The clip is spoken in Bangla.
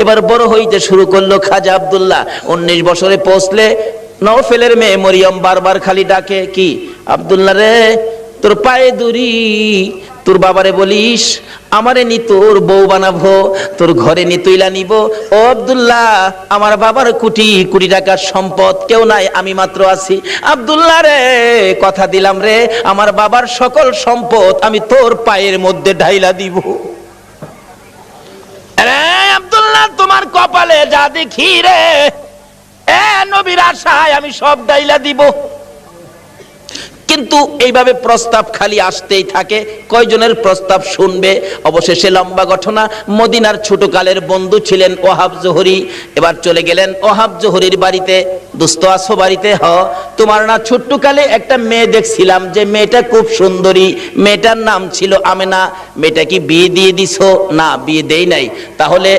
এবার বড় হইতে শুরু করলো খাজা আব্দুল্লাহ। 19 বছরে পৌঁছলে নওফেলের মেয়ে মরিয়ম বারবার খালি ডাকে, কি আব্দুল্লাহ রে, তোর পায়ে দড়ি, তোর বাবারে বলিস আমারে নি তোর বউ বানাবো, তোর ঘরে নি তুইলা নিব। ও আব্দুল্লাহ, আমার বাবার কোটি কোটি টাকার সম্পদ, কেউ নাই, আমি মাত্র আছি। আব্দুল্লাহ রে, কথা দিলাম রে, আমার বাবার সকল সম্পদ আমি তোর পায়ের মধ্যে ঢাইলা দিব। আরে আব্দুল্লাহ, তোমার কপালে যা দেখি রে, এ নবীর আশায় আমি সব ডাইলা দিব। কিন্তু এইভাবে প্রস্তাব খালি আসতেই থাকে, কয়জনের প্রস্তাব শুনবে? অবশেষে লম্বা ঘটনা, মদিনার ছোটকালের বন্ধু ছিলেন ওহাব জোহরি। এবার চলে গেলেন ওহাব জোহরির বাড়িতে। দোস্ত আছো বাড়িতে? তোমার না ছোট্টকালে একটা মেয়ে দেখছিলাম, যে মেয়েটা খুব সুন্দরী, মেয়েটার নাম ছিল আমেনা, মেয়েটা কি বিয়ে দিয়ে দিছো? না, বিয়ে দেই নাই। তাহলে